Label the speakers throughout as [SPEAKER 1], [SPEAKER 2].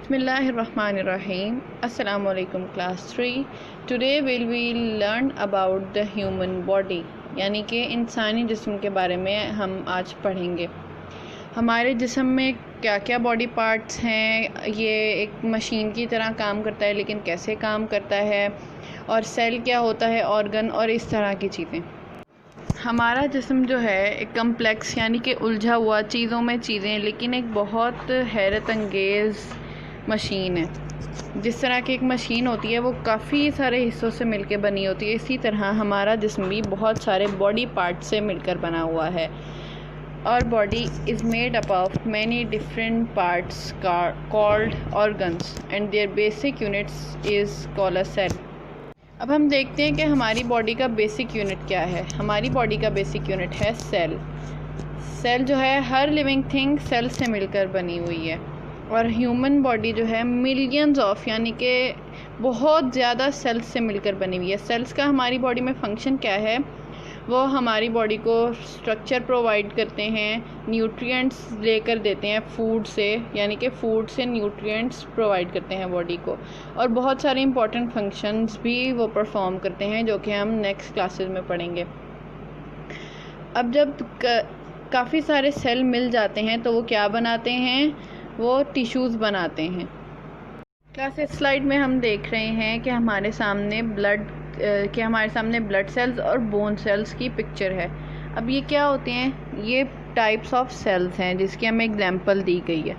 [SPEAKER 1] Bismillahirrahmanirrahim. Assalamu alaikum class 3. Today we will learn about the human body, यानी कि इंसानी जिस्म के बारे में हम आज पढ़ेंगे। हमारे जिस्म में क्या क्या बॉडी पार्ट्स हैं, ये एक मशीन की तरह काम करता है, लेकिन कैसे काम करता है, और सेल क्या होता है, ऑर्गन और इस तरह की चीज़ें। हमारा जिस्म जो है एक कम्प्लेक्स यानी कि उलझा हुआ चीज़ों में चीज़ें, लेकिन एक बहुत हैरत अंगेज़ मशीन है। जिस तरह की एक मशीन होती है वो काफ़ी सारे हिस्सों से मिलकर बनी होती है, इसी तरह हमारा जिस्म भी बहुत सारे बॉडी पार्ट से मिलकर बना हुआ है। और body is made up of many different parts called organs and their basic units is called a cell. अब हम देखते हैं कि हमारी बॉडी का बेसिक यूनिट क्या है। हमारी बॉडी का बेसिक यूनिट है सेल। सेल जो है हर लिविंग थिंग सेल से मिलकर बनी हुई है, और ह्यूमन बॉडी जो है मिलियंस ऑफ यानी कि बहुत ज़्यादा सेल्स से मिलकर बनी हुई है। सेल्स का हमारी बॉडी में फंक्शन क्या है, वो हमारी बॉडी को स्ट्रक्चर प्रोवाइड करते हैं, न्यूट्रिएंट्स लेकर देते हैं फूड से, यानी कि फूड से न्यूट्रिएंट्स प्रोवाइड करते हैं बॉडी को, और बहुत सारे इंपॉर्टेंट फंक्शंस भी वो परफॉर्म करते हैं, जो कि हम नेक्स्ट क्लासेस में पढ़ेंगे। अब जब काफ़ी सारे सेल मिल जाते हैं तो वो क्या बनाते हैं, वो टिश्यूज़ बनाते हैं। क्लास इस स्लाइड में हम देख रहे हैं कि हमारे सामने ब्लड सेल्स और बोन सेल्स की पिक्चर है। अब ये क्या होते हैं, ये टाइप्स ऑफ सेल्स हैं जिसकी हमें एग्जांपल दी गई है,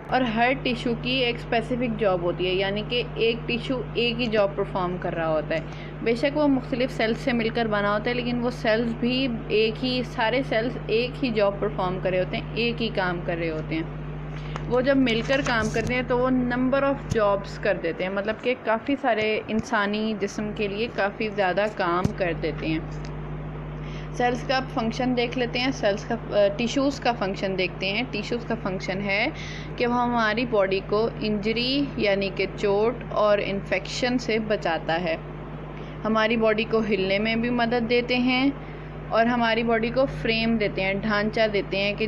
[SPEAKER 1] और हर टिश्यू की एक स्पेसिफिक जॉब होती है, यानी कि एक टिश्यू एक ही जॉब परफॉर्म कर रहा होता है। बेशक वो मुख्तलिफ सेल्स से मिलकर बना होता है, लेकिन वो सेल्स भी सारे सेल्स एक ही जॉब परफॉर्म कर रहे होते हैं, एक ही काम कर रहे होते हैं। वो जब मिलकर काम करते हैं तो वो नंबर ऑफ़ जॉब्स कर देते हैं, मतलब कि काफ़ी सारे इंसानी जिस्म के लिए काफ़ी ज़्यादा काम कर देते हैं। सेल्स का फंक्शन देख लेते हैं। टिश्यूज़ का फंक्शन देखते हैं। टिश्यूज़ का फंक्शन है कि वो हमारी बॉडी को इंजरी यानी कि चोट और इन्फेक्शन से बचाता है, हमारी बॉडी को हिलने में भी मदद देते हैं, और हमारी बॉडी को फ्रेम देते हैं, ढांचा देते हैं कि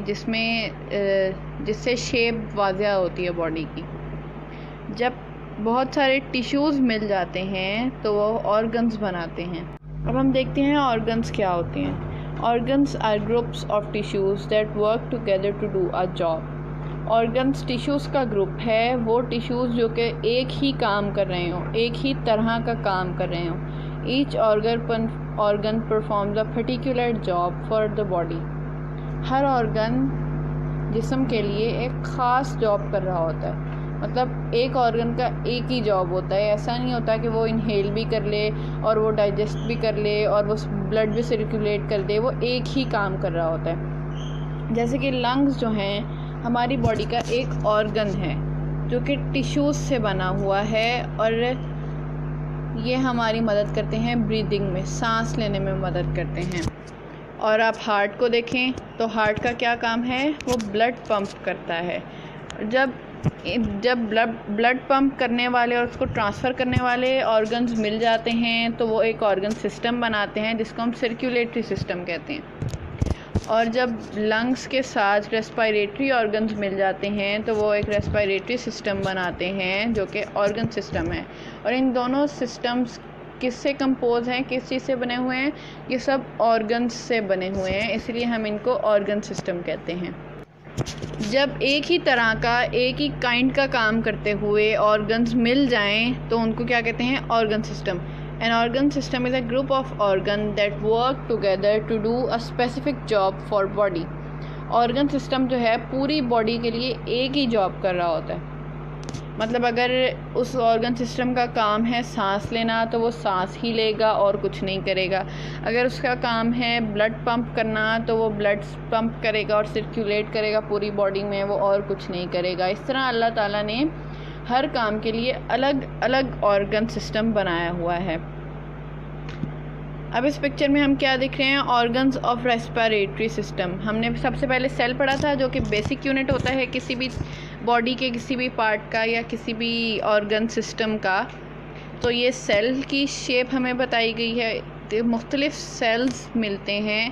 [SPEAKER 1] जिससे शेप वाज़िया होती है बॉडी की। जब बहुत सारे टिश्यूज़ मिल जाते हैं तो वो ऑर्गन्स बनाते हैं। अब हम देखते हैं ऑर्गन्स क्या होते हैं। Organs are groups of tissues that work together to do a job. Organs tissues का ग्रुप है, वो टिश्यूज़ जो कि एक ही काम कर रहे हों, एक ही तरह का काम कर रहे हों। Each organ performs a particular job for the body. Her organ जिस्म के लिए एक ख़ास जॉब कर रहा होता है, मतलब एक ऑर्गन का एक ही जॉब होता है। ऐसा नहीं होता कि वो इनहेल भी कर ले और वो डाइजेस्ट भी कर ले और वो ब्लड भी सर्कुलेट कर दे, वो एक ही काम कर रहा होता है। जैसे कि लंग्स जो हैं हमारी बॉडी का एक ऑर्गन है जो कि टिश्यूज़ से बना हुआ है, और ये हमारी मदद करते हैं ब्रीदिंग में, सांस लेने में मदद करते हैं। और आप हार्ट को देखें तो हार्ट का क्या काम है, वो ब्लड पंप करता है। जब ब्लड पंप करने वाले और उसको ट्रांसफ़र करने वाले ऑर्गन्स मिल जाते हैं तो वो एक ऑर्गन सिस्टम बनाते हैं, जिसको हम सर्कुलेटरी सिस्टम कहते हैं। और जब लंग्स के साथ रेस्पिरेटरी ऑर्गन्स मिल जाते हैं तो वो एक रेस्पिरेटरी सिस्टम बनाते हैं, जो कि ऑर्गन सिस्टम है। और इन दोनों सिस्टम्स किससे कंपोज हैं, किस चीज़ से बने हुए हैं, ये सब ऑर्गन्स से बने हुए हैं, इसलिए हम इनको ऑर्गन सिस्टम कहते हैं। जब एक ही तरह का, एक ही काइंड का काम करते हुए ऑर्गन्स मिल जाएं तो उनको क्या कहते हैं, organ system. An organ system is a group of organs that work together to do a specific job for body. Organ system जो है पूरी बॉडी के लिए एक ही जॉब कर रहा होता है। मतलब अगर उस ऑर्गन सिस्टम का काम है सांस लेना तो वो सांस ही लेगा और कुछ नहीं करेगा। अगर उसका काम है ब्लड पंप करना तो वो ब्लड पंप करेगा और सर्कुलेट करेगा पूरी बॉडी में, वो और कुछ नहीं करेगा। इस तरह अल्लाह ताला ने हर काम के लिए अलग अलग ऑर्गन सिस्टम बनाया हुआ है। अब इस पिक्चर में हम क्या देख रहे हैं, ऑर्गन्स ऑफ रेस्पिरेटरी सिस्टम। हमने सबसे पहले सेल पढ़ा था, जो कि बेसिक यूनिट होता है किसी भी बॉडी के किसी भी पार्ट का या किसी भी ऑर्गन सिस्टम का। तो ये सेल की शेप हमें बताई गई है, मुख्तलिफ सेल्स मिलते हैं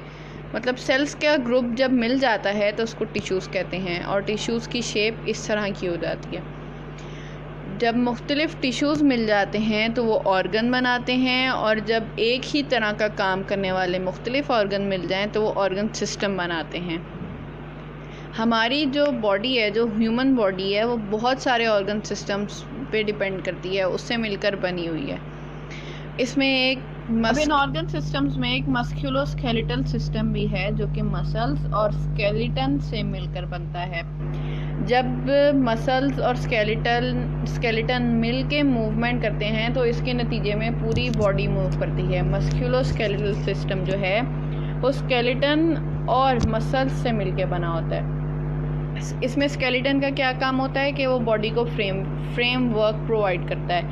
[SPEAKER 1] मतलब सेल्स का ग्रुप जब मिल जाता है तो उसको टिश्यूज़ कहते हैं, और टिश्यूज़ की शेप इस तरह की हो जाती है। जब मुख्तलिफ़ टिश्यूज़ मिल जाते हैं तो वो ऑर्गन बनाते हैं, और जब एक ही तरह का काम करने वाले मुख्तलिफ़ ऑर्गन मिल जाएं तो वो ऑर्गन सिस्टम बनाते हैं। हमारी जो बॉडी है, जो ह्यूमन बॉडी है, वो बहुत सारे ऑर्गन सिस्टम्स पे डिपेंड करती है, उससे मिलकर बनी हुई है। इसमें इन ऑर्गन सिस्टम्स में एक मस्कुलोस्केलेटल सिस्टम भी है जो कि मसल्स और स्केलेटन से मिलकर बनता है। जब मसल्स और स्केलेटन मिल के मूवमेंट करते हैं तो इसके नतीजे में पूरी बॉडी मूव करती है। मस्कुलोस्केलेटल सिस्टम जो है वो स्केलेटन और मसल्स से मिलके बना होता है। इसमें स्केलेटन का क्या काम होता है कि वो बॉडी को फ्रेम वर्क प्रोवाइड करता है,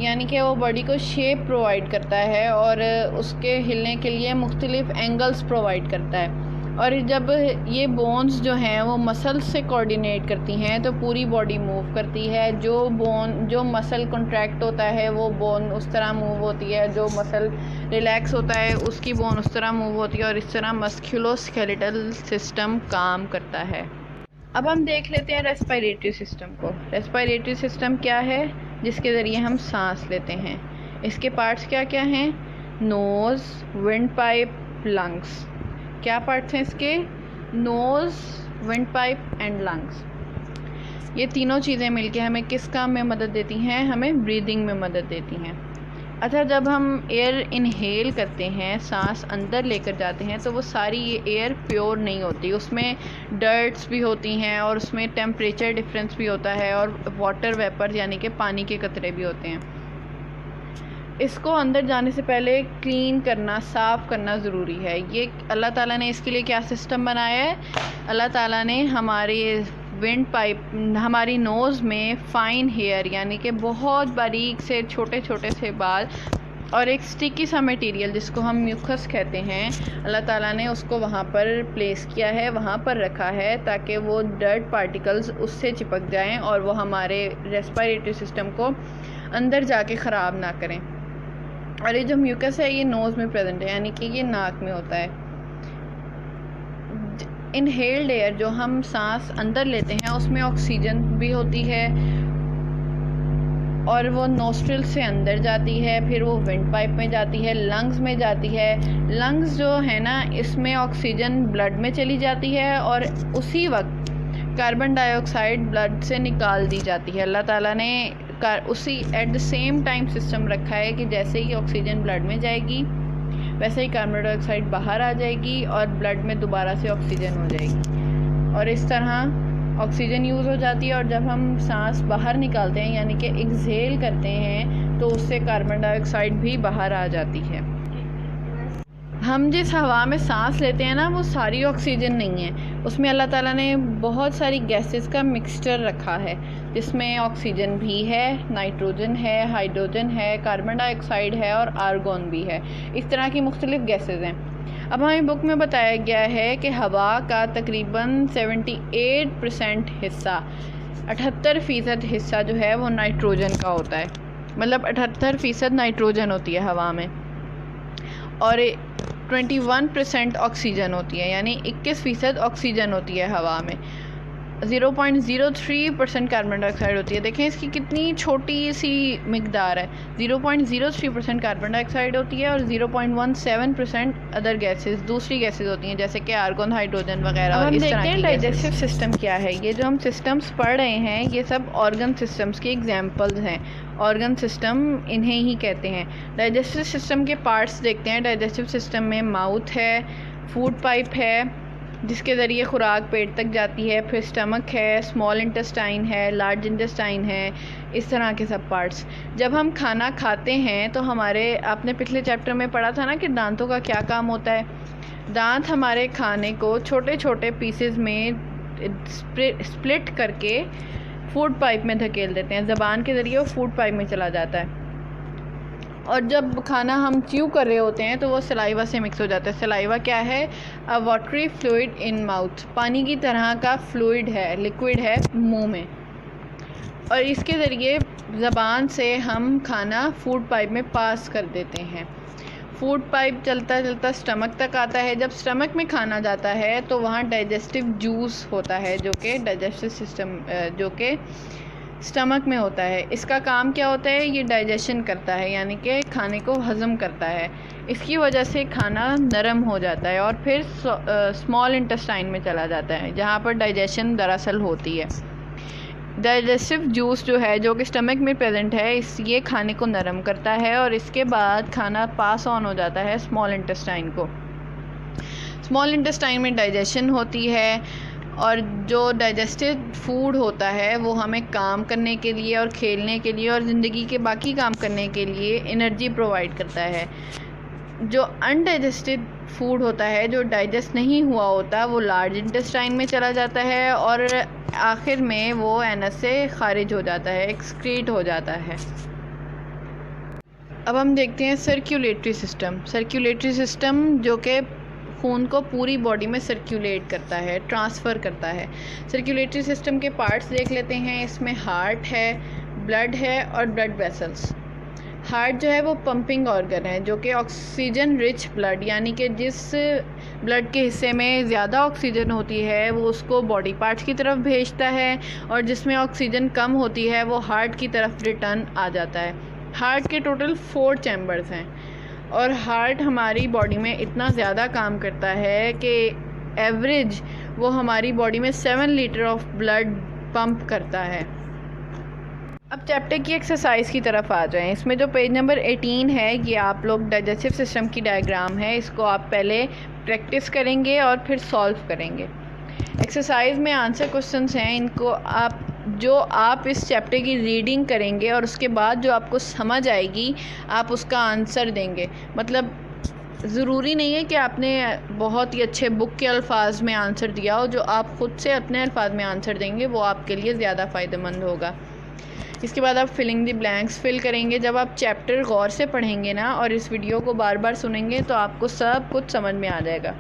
[SPEAKER 1] यानी कि वो बॉडी को शेप प्रोवाइड करता है और उसके हिलने के लिए मुख्तलिफ एंगल्स प्रोवाइड करता है। और जब ये बोन्स जो हैं वो मसल्स से कोऑर्डिनेट करती हैं तो पूरी बॉडी मूव करती है। जो मसल कॉन्ट्रैक्ट होता है वो बोन उस तरह मूव होती है, जो मसल रिलैक्स होता है उसकी बोन उस तरह मूव होती है, और इस तरह मस्कुलोस्केलेटल सिस्टम काम करता है। अब हम देख लेते हैं रेस्पिरेटरी सिस्टम को। रेस्पिरेटरी सिस्टम क्या है? जिसके ज़रिए हम सांस लेते हैं। इसके पार्ट्स क्या क्या हैं? Nose, wind pipe, lungs. क्या पार्ट्स हैं इसके? Nose, wind pipe and lungs. ये तीनों चीज़ें मिलके हमें किस काम में मदद देती हैं? हमें ब्रीदिंग में मदद देती हैं। अच्छा, जब हम एयर इनहेल करते हैं, सांस अंदर लेकर जाते हैं, तो वो सारी एयर प्योर नहीं होती, उसमें डर्ट्स भी होती हैं और उसमें टेम्परेचर डिफरेंस भी होता है और वाटर वेपर यानी कि पानी के कतरे भी होते हैं। इसको अंदर जाने से पहले क्लीन करना, साफ़ करना ज़रूरी है। ये अल्लाह ताला ने इसके लिए क्या सिस्टम बनाया है? अल्लाह ताला ने हमारे विंड पाइप, हमारी नोज़ में फ़ाइन हेयर यानी कि बहुत बारीक से छोटे छोटे से बाल और एक स्टिकी सा मटेरियल जिसको हम म्यूकस कहते हैं, अल्लाह ताला ने उसको वहाँ पर प्लेस किया है, वहाँ पर रखा है ताकि वो डर्ट पार्टिकल्स उससे चिपक जाएं और वो हमारे रेस्पिरेटरी सिस्टम को अंदर जाके ख़राब ना करें। और ये जो म्यूकस है ये नोज़ में प्रेजेंट है, यानी कि ये नाक में होता है। इनहेल्ड एयर जो हम सांस अंदर लेते हैं उसमें ऑक्सीजन भी होती है और वो नोस्ट्रिल से अंदर जाती है, फिर वो विंड पाइप में जाती है, लंग्स में जाती है। लंग्स जो है ना, इसमें ऑक्सीजन ब्लड में चली जाती है और उसी वक्त कार्बन डाइऑक्साइड ब्लड से निकाल दी जाती है। अल्लाह ताला ने उसी at the same time system रखा है कि जैसे ही ऑक्सीजन ब्लड में जाएगी वैसे ही कार्बन डाइऑक्साइड बाहर आ जाएगी और ब्लड में दोबारा से ऑक्सीजन हो जाएगी, और इस तरह ऑक्सीजन यूज़ हो जाती है। और जब हम सांस बाहर निकालते हैं यानी कि एक्सहेल करते हैं तो उससे कार्बन डाइऑक्साइड भी बाहर आ जाती है। हम जिस हवा में सांस लेते हैं ना वो सारी ऑक्सीजन नहीं है, उसमें अल्लाह ताला ने बहुत सारी गैसेस का मिक्सचर रखा है जिसमें ऑक्सीजन भी है, नाइट्रोजन है, हाइड्रोजन है, कार्बन डाइऑक्साइड है और आर्गोन भी है। इस तरह की मुख्तलिफ गैसेस हैं। अब हमें बुक में बताया गया है कि हवा का तकरीबन 78% हिस्सा, 78% हिस्सा जो है वो नाइट्रोजन का होता है। मतलब 78% नाइट्रोजन होती है हवा में और 21% ऑक्सीजन होती है, यानी 21% ऑक्सीजन होती है हवा में। 0.03% कार्बन डाइऑक्साइड होती है। देखें इसकी कितनी छोटी सी मिकदार है। 0.03% कार्बन डाइऑक्साइड होती है और 0.17% अदर गैसेस, दूसरी गैसेस होती हैं जैसे कि आर्गन, हाइड्रोजन वगैरह। और इस तरह की डाइजेस्टिव सिस्टम क्या है? ये जो हम सिस्टम्स पढ़ रहे हैं ये सब ऑर्गन सिस्टम्स के एग्जाम्पल्स हैं। ऑर्गन सिस्टम इन्हें ही कहते हैं। डाइजेस्टिव सिस्टम के पार्ट्स देखते हैं। डाइजेस्टिव सिस्टम में माउथ है, फूड पाइप है जिसके ज़रिए खुराक पेट तक जाती है, फिर स्टमक है, स्मॉल इंटेस्टाइन है, लार्ज इंटेस्टाइन है, इस तरह के सब पार्ट्स। जब हम खाना खाते हैं तो हमारे, आपने पिछले चैप्टर में पढ़ा था ना कि दांतों का क्या काम होता है। दांत हमारे खाने को छोटे छोटे पीसेस में स्प्लिट करके फूड पाइप में धकेल देते हैं, ज़बान के ज़रिए वो फूड पाइप में चला जाता है। और जब खाना हम च्यू कर रहे होते हैं तो वो सलाइवा से मिक्स हो जाता है। सलाइवा क्या है? अ वाटरी फ्लूइड इन माउथ, पानी की तरह का फ्लूइड है, लिक्विड है मुंह में, और इसके ज़रिए ज़बान से हम खाना फूड पाइप में पास कर देते हैं। फूड पाइप चलता चलता स्टमक तक आता है। जब स्टमक में खाना जाता है तो वहाँ डाइजेस्टिव जूस होता है जो कि डाइजेस्टिव सिस्टम जो कि स्टमक में होता है। इसका काम क्या होता है, ये डाइजेशन करता है, यानी कि खाने को हज़म करता है। इसकी वजह से खाना नरम हो जाता है और फिर स्मॉल इंटेस्टाइन में चला जाता है, जहाँ पर डाइजेशन दरअसल होती है। डाइजेस्टिव जूस जो है जो कि स्टमक में प्रेजेंट है, ये खाने को नरम करता है और इसके बाद खाना पास ऑन हो जाता है स्मॉल इंटेस्टाइन को। स्मॉल इंटेस्टाइन में डाइजेशन होती है और जो डाइजेस्टेड फूड होता है वो हमें काम करने के लिए और खेलने के लिए और ज़िंदगी के बाकी काम करने के लिए एनर्जी प्रोवाइड करता है। जो अनडाइजेस्टेड फूड होता है, जो डाइजेस्ट नहीं हुआ होता, वो लार्ज इंटेस्टाइन में चला जाता है और आखिर में वो एनस से खारिज हो जाता है, एक्सक्रीट हो जाता है। अब हम देखते हैं सर्कुलेटरी सिस्टम। सर्कुलेटरी सिस्टम जो कि खून को पूरी बॉडी में सर्कुलेट करता है, ट्रांसफ़र करता है। सर्कुलेटरी सिस्टम के पार्ट्स देख लेते हैं। इसमें हार्ट है, ब्लड है और ब्लड वेसल्स। हार्ट जो है वो पंपिंग ऑर्गन है जो कि ऑक्सीजन रिच ब्लड, यानी कि जिस ब्लड के हिस्से में ज़्यादा ऑक्सीजन होती है वो उसको बॉडी पार्ट्स की तरफ भेजता है और जिसमें ऑक्सीजन कम होती है वो हार्ट की तरफ रिटर्न आ जाता है। हार्ट के टोटल 4 चैम्बर्स हैं और हार्ट हमारी बॉडी में इतना ज़्यादा काम करता है कि एवरेज वो हमारी बॉडी में 7 लीटर ऑफ ब्लड पंप करता है। अब चैप्टर की एक्सरसाइज की तरफ आ जाएं। इसमें जो पेज नंबर 18 है ये आप लोग डाइजेस्टिव सिस्टम की डायग्राम है, इसको आप पहले प्रैक्टिस करेंगे और फिर सॉल्व करेंगे। एक्सरसाइज में आंसर क्वेश्चंस हैं, इनको आप इस चैप्टर की रीडिंग करेंगे और उसके बाद जो आपको समझ आएगी आप उसका आंसर देंगे। मतलब ज़रूरी नहीं है कि आपने बहुत ही अच्छे बुक के अल्फाज में आंसर दिया हो, जो आप ख़ुद से अपने अल्फाज में आंसर देंगे वो आपके लिए ज़्यादा फ़ायदेमंद होगा। इसके बाद आप फिलिंग द ब्लैंक्स फिल करेंगे। जब आप चैप्टर गौर से पढ़ेंगे ना और इस वीडियो को बार बार सुनेंगे तो आपको सब कुछ समझ में आ जाएगा।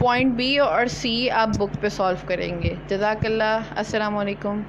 [SPEAKER 1] पॉइंट बी और सी आप बुक पे सॉल्व करेंगे। जज़ाकल्लाह। अस्सलाम वालेकुम।